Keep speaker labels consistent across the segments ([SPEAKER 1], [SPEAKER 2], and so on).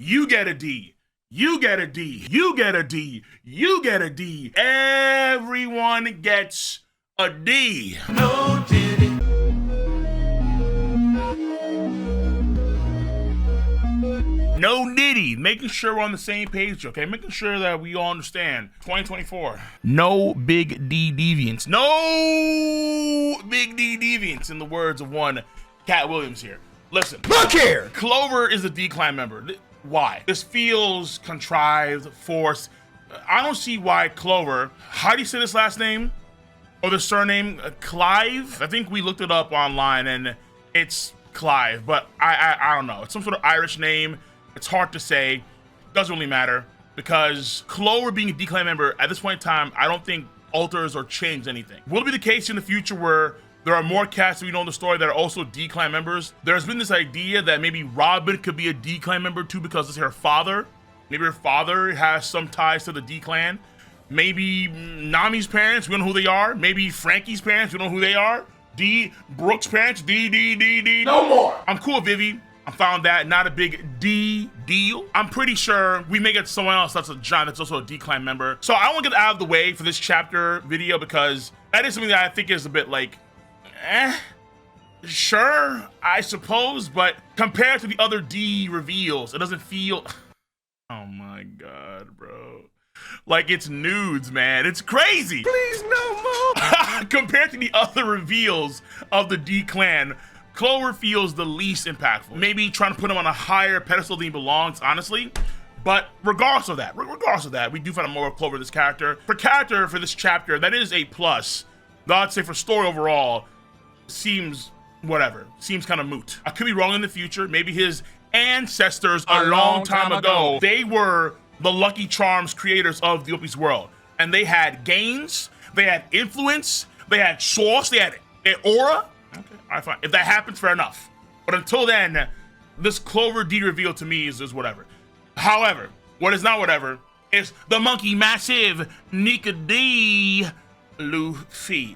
[SPEAKER 1] You get a D. You get a D. You get a D. You get a D. Everyone gets a D. No Diddy. No Diddy. Making sure we're on the same page, okay? Making sure that we all understand. 2024. No big D deviants. No big D deviants, in the words of one Cat Williams here. Listen. Look here! Clover is a D-Clan member. Why? This feels contrived, forced. I don't see why Clover, how do you say this last name? Or the surname? Clive? I think we looked it up online and it's Clive, but I don't know. It's some sort of Irish name. It's hard to say. Doesn't really matter because Clover being a D-Clan member at this point in time, I don't think alters or changes anything. Will it be the case in the future where there are more cats that we know in the story that are also D-Clan members? There's been this idea that maybe Robin could be a D-Clan member too because it's her father. Maybe her father has some ties to the D-Clan. Maybe Nami's parents, we don't know who they are. Maybe Frankie's parents, we don't know who they are. Brooke's parents, D. No more. I'm cool with Vivi. I found that not a big D deal. I'm pretty sure we may get someone else that's a John that's also a D-Clan member. So I want to get out of the way for this chapter video because that is something that I think is a bit like, sure, I suppose, but compared to the other D reveals, it doesn't feel, oh my God, bro. Like it's nudes, man. It's crazy. Please no more. Compared to the other reveals of the D-Clan, Clover feels the least impactful. Maybe trying to put him on a higher pedestal than he belongs, honestly. But regardless of that, we do find out more of Clover, this character. For this chapter, that is a plus. Though I'd say for story overall, seems whatever. Seems kind of moot. I could be wrong in the future. Maybe his ancestors a long time ago, they were the Lucky Charms creators of the One Piece world. And they had gains, they had influence, they had source, they had an aura. Okay, all right, fine. If that happens, fair enough. But until then, this Clover D reveal to me is whatever. However, what is not whatever is the monkey massive Nika D Luffy.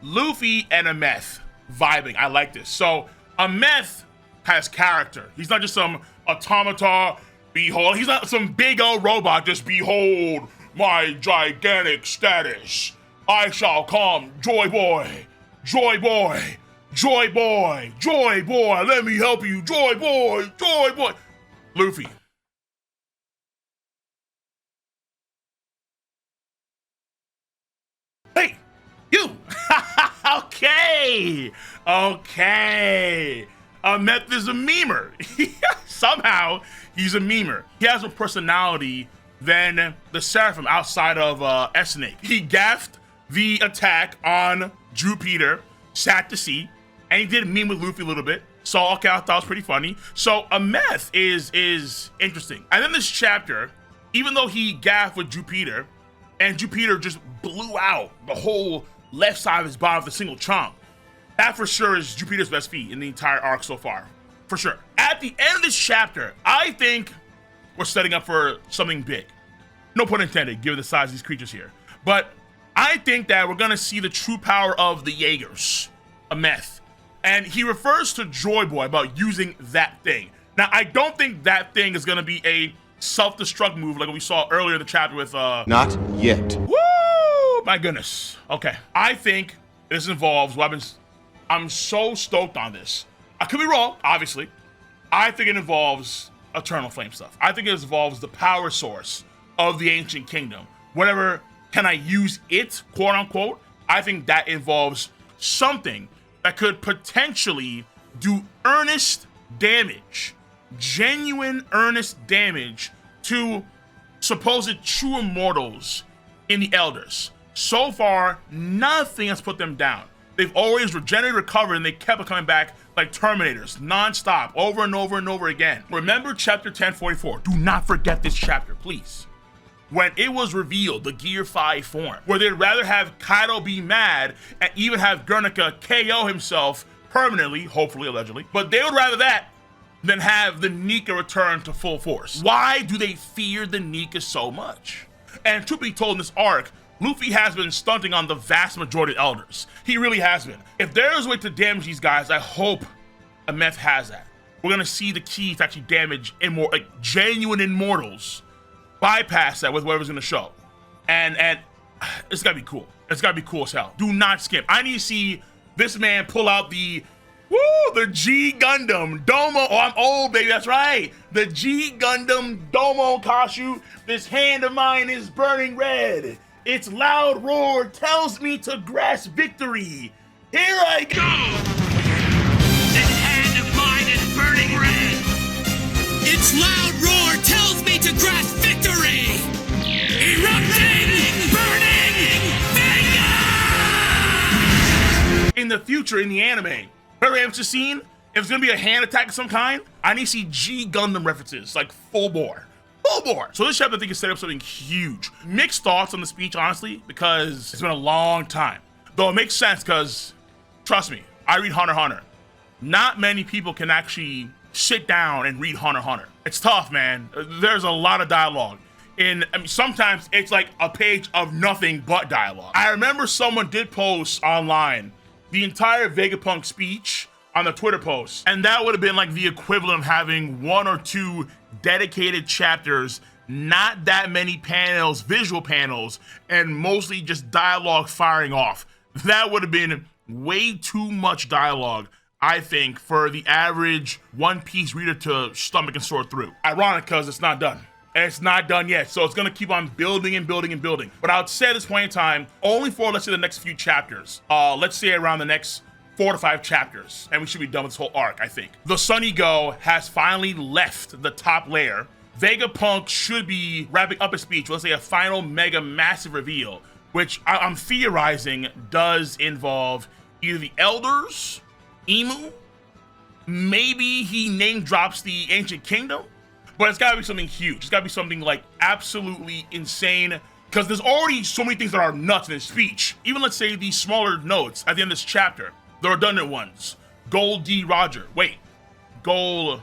[SPEAKER 1] Luffy and Emeth vibing. I like this. So Emeth has character. He's not just some automata. Behold, he's not some big old robot. Just behold my gigantic status. I shall come, Joy Boy, Joy Boy, Joy Boy, Joy Boy. Let me help you, Joy Boy, Joy Boy. Luffy. Hey, you. Okay. Emeth is a memer. Somehow he's a memer. He has more personality than the Seraphim outside of S-Snake. He gaffed the attack on Jupiter, sad to see, and he did meme with Luffy a little bit. So okay, I thought it was pretty funny. So Emeth is interesting. And then this chapter, even though he gaffed with Jupiter, and Jupiter just blew out the whole left side of his body with a single chomp, that for sure is Jupiter's best feat in the entire arc so far. For sure. At the end of this chapter, I think we're setting up for something big. No pun intended, given the size of these creatures here. But I think that we're gonna see the true power of the Jaegers, Emeth. And he refers to Joy Boy about using that thing. Now, I don't think that thing is gonna be a self-destruct move like we saw earlier in the chapter with
[SPEAKER 2] Not yet.
[SPEAKER 1] Woo! My goodness. Okay. I think this involves weapons. I'm so stoked on this. I could be wrong, obviously. I think it involves Eternal Flame stuff. I think it involves the power source of the Ancient Kingdom. Whatever, can I use it, quote unquote? I think that involves something that could potentially do earnest damage, genuine earnest damage to supposed true immortals in the Elders. So far, nothing has put them down. They've always regenerated, recovered, and they kept coming back like Terminators, non-stop, over and over and over again. Remember chapter 1044. Do not forget this chapter, please. When it was revealed, the Gear 5 form, where they'd rather have Kaido be mad and even have Guernica KO himself permanently, hopefully, allegedly, but they would rather that than have the Nika return to full force. Why do they fear the Nika so much? And truth be told, in this arc, Luffy has been stunting on the vast majority of Elders. He really has been. If there is a way to damage these guys, I hope Emeth has that. we're gonna see the key to actually damage like genuine immortals bypass that with whatever's gonna show. And it's gotta be cool. It's gotta be cool as hell. Do not skip. I need to see this man pull out the G Gundam Domo. Oh, I'm old, baby. That's right. The G Gundam Domo Kashu. This hand of mine is burning red. Its loud roar tells me to grasp victory. Here I go.
[SPEAKER 2] This hand of mine is burning red. Its loud roar tells me to grasp victory. Erupting, burning, Vega!
[SPEAKER 1] In the future, in the anime, remember Emeth scene? If it's gonna be a hand attack of some kind, I need to see G Gundam references, like full bore. Full bore. So this chapter, I think, is set up something huge. Mixed thoughts on the speech, honestly, because it's been a long time. Though it makes sense, because, trust me, I read Hunter x Hunter. Not many people can actually sit down and read Hunter x Hunter. It's tough, man. There's a lot of dialogue. Sometimes it's like a page of nothing but dialogue. I remember someone did post online the entire Vegapunk speech on the Twitter post, and that would have been like the equivalent of having 1 or 2 dedicated chapters, not that many panels, visual panels, and mostly just dialogue firing off. That would have been way too much dialogue, I think, for the average One Piece reader to stomach and sort through. Ironic, because it's not done. It's not done yet, so it's gonna keep on building and building and building. But I would say at this point in time, only for, let's say, the next few chapters. Let's say around the next 4 to 5 chapters, and we should be done with this whole arc, I think. The Sunny Go has finally left the top layer. Vegapunk should be wrapping up his speech, let's say a final mega massive reveal, which I'm theorizing does involve either the Elders, Emu, maybe he name drops the Ancient Kingdom, but it's gotta be something huge. It's gotta be something like absolutely insane, because there's already so many things that are nuts in his speech. Even, let's say, these smaller notes at the end of this chapter, the redundant ones. Gold D Roger. Wait, Gold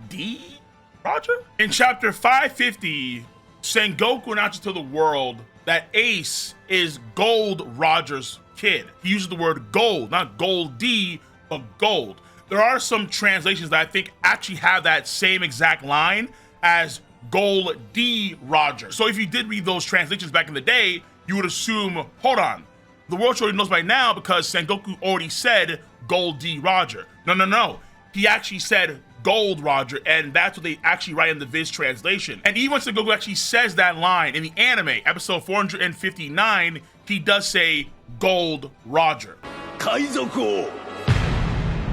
[SPEAKER 1] D Roger? In chapter 550, Sengoku announces to the world that Ace is Gold Roger's kid. He uses the word gold, not Gold D, but gold. There are some translations that I think actually have that same exact line as Gold D Roger. So if you did read those translations back in the day, you would assume, hold on, the world already knows by now because Sengoku already said Gold D Roger. No. He actually said Gold Roger, and that's what they actually write in the Viz translation. And even when Sengoku actually says that line in the anime, episode 459, he does say Gold Roger.
[SPEAKER 2] Kaizoku,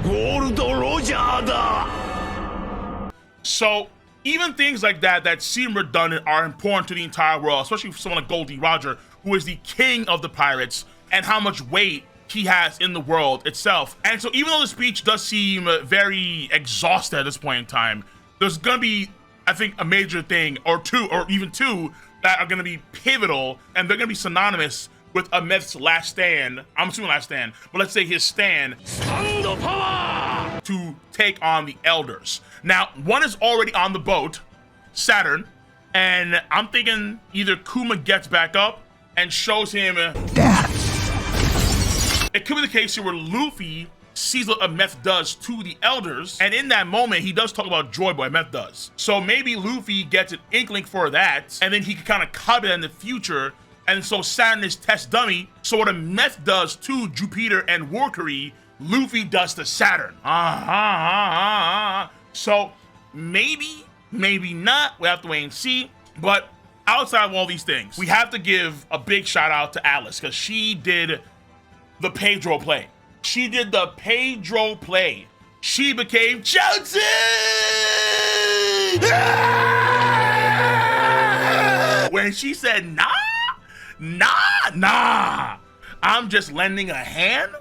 [SPEAKER 2] Gold Roger da.
[SPEAKER 1] So even things like that seem redundant are important to the entire world, especially for someone like Gold D Roger, who is the king of the pirates, and how much weight he has in the world itself. And so even though the speech does seem very exhausted at this point in time, there's gonna be, I think, a major thing or two, or even 2, that are gonna be pivotal, and they're gonna be synonymous with Emeth's last stand. I'm assuming last stand, but let's say his stand to take on the Elders. Now, one is already on the boat, Saturn, and I'm thinking either Kuma gets back up and shows him death. It could be the case here where Luffy sees what Emeth does to the Elders, and in that moment, he does talk about Joy Boy, Emeth does. So maybe Luffy gets an inkling for that, and then he can kind of cut it in the future, and so Saturn is test dummy. So what Emeth does to Jupiter and Warcurry, Luffy does to Saturn. So maybe not. We have to wait and see. But outside of all these things, we have to give a big shout out to Alice, because she did the Pedro play. She did the Pedro play. She became Chelsea! When she said, nah, I'm just lending a hand.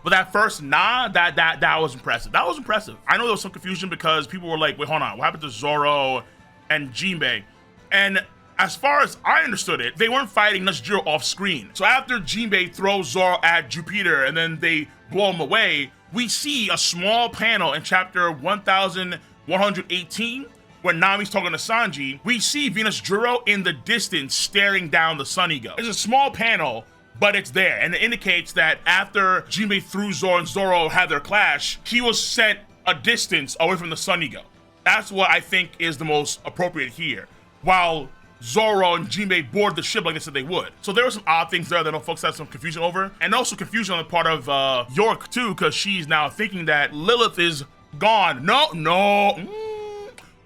[SPEAKER 1] But that first nah, that was impressive. That was impressive. I know there was some confusion because people were like, wait, hold on, what happened to Zoro and Jinbei? And as far as I understood it, they weren't fighting Nesjiro off screen. So after Jinbei throws Zoro at Jupiter and then they blow him away, we see a small panel in chapter 1118 when Nami's talking to Sanji. We see Venus Juro in the distance staring down the Sun Ego. It's a small panel, but it's there, and it indicates that after Jinbei threw Zoro and Zoro had their clash, he was sent a distance away from the sun you go. That's what I think is the most appropriate here. While Zoro and Jinbei board the ship like they said they would. So there were some odd things there that no folks had some confusion over. And also confusion on the part of York too, because she's now thinking that Lilith is gone. No.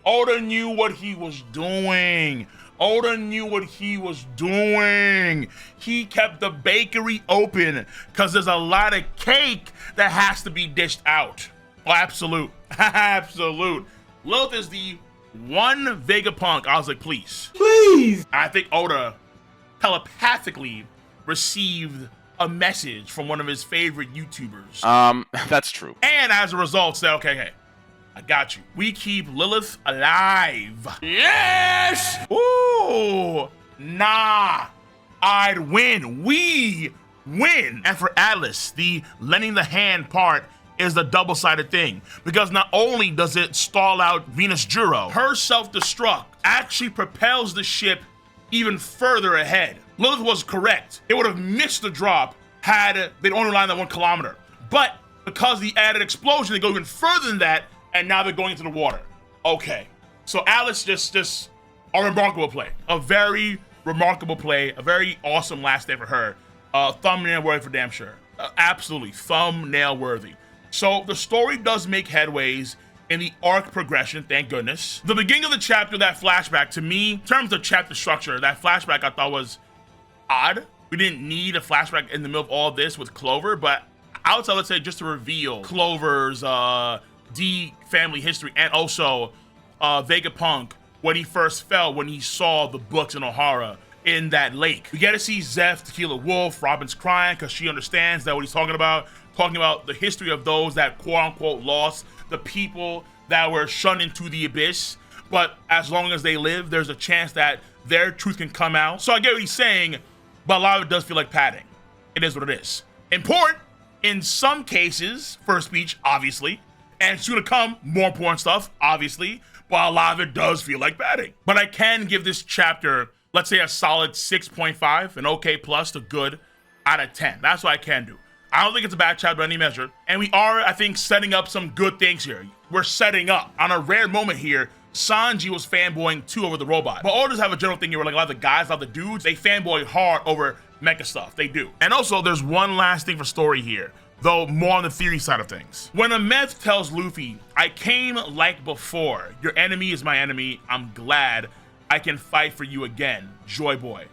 [SPEAKER 1] Oda knew what he was doing. He kept the bakery open because there's a lot of cake that has to be dished out. Oh, absolute. Lilith is the one Vegapunk. I was like, please. I think Oda telepathically received a message from one of his favorite YouTubers.
[SPEAKER 3] That's true.
[SPEAKER 1] And as a result, said, okay, I got you. We keep Lilith alive. Yes! Ooh, nah. I'd win. We win. And for Atlas, the lending the hand part is the double-sided thing. Because not only does it stall out Venus Juro, her self-destruct actually propels the ship even further ahead. Lilith was correct. It would have missed the drop had they'd only lined that 1 kilometer. But because of the added explosion, they go even further than that, and now they're going into the water. Okay, so Alice just a remarkable play. A very remarkable play. A very awesome last day for her. Thumbnail worthy for damn sure. Absolutely thumbnail worthy. So the story does make headways in the arc progression, thank goodness. The beginning of the chapter, that flashback, to me, in terms of chapter structure, that flashback I thought was odd. We didn't need a flashback in the middle of all this with Clover, but outside, let's say, just to reveal Clover's D family history, and also Vegapunk when he first fell, when he saw the books in Ohara in that lake. We get to see Zeph, Tequila Wolf, Robin's crying because she understands that what he's talking about the history of those that quote-unquote lost, the people that were shunned into the abyss, but as long as they live, there's a chance that their truth can come out. So I get what he's saying, but a lot of it does feel like padding. It is what it is. Important in some cases for a speech, obviously, and soon to come, more important stuff, obviously, but a lot of it does feel like padding. But I can give this chapter, let's say, a solid 6.5, an okay plus to good out of 10. That's what I can do. I don't think it's a bad chapter by any measure. And we are, I think, setting up some good things here. We're setting up. On a rare moment here, Sanji was fanboying too over the robot. But all just have a general thing here where like a lot of the guys, a lot of the dudes, they fanboy hard over mecha stuff. They do. And also, there's one last thing for story here, though more on the theory side of things. When Emeth tells Luffy, I came like before. Your enemy is my enemy. I'm glad I can fight for you again, Joy Boy.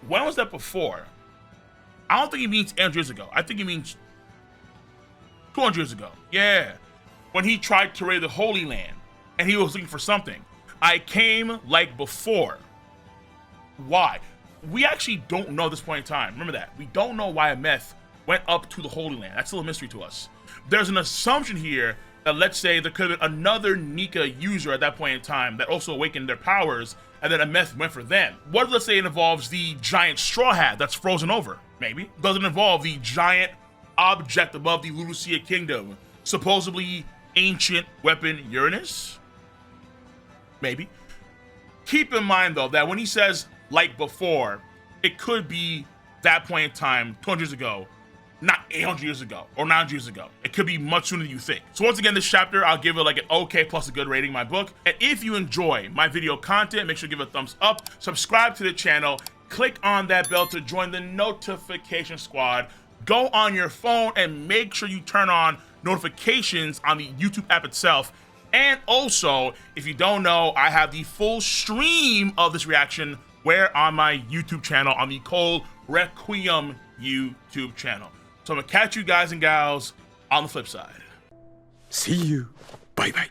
[SPEAKER 1] When was that before? I don't think he means 800 years ago. I think he means 200 years ago. Yeah. When he tried to raid the Holy Land and he was looking for something. I came like before. Why? We actually don't know at this point in time. Remember that. We don't know why Emeth went up to the Holy Land. That's still a mystery to us. There's an assumption here that, let's say, there could have been another Nika user at that point in time that also awakened their powers, and then Emeth went for them. What if, let's say, it involves the giant straw hat that's frozen over? Maybe. Does it involve the giant object above the Lulusia Kingdom, supposedly ancient weapon Uranus? Maybe. Keep in mind, though, that when he says, like before, it could be that point in time, 200 years ago, not 800 years ago or 900 years ago. It could be much sooner than you think. So once again, this chapter, I'll give it like an okay plus a good rating in my book. And if you enjoy my video content, make sure to give it a thumbs up, subscribe to the channel, click on that bell to join the notification squad. Go on your phone and make sure you turn on notifications on the YouTube app itself. And also, if you don't know, I have the full stream of this reaction where on my YouTube channel, on the Cold Requiem YouTube channel. So I'm gonna catch you guys and gals on the flip side.
[SPEAKER 4] See you. Bye bye.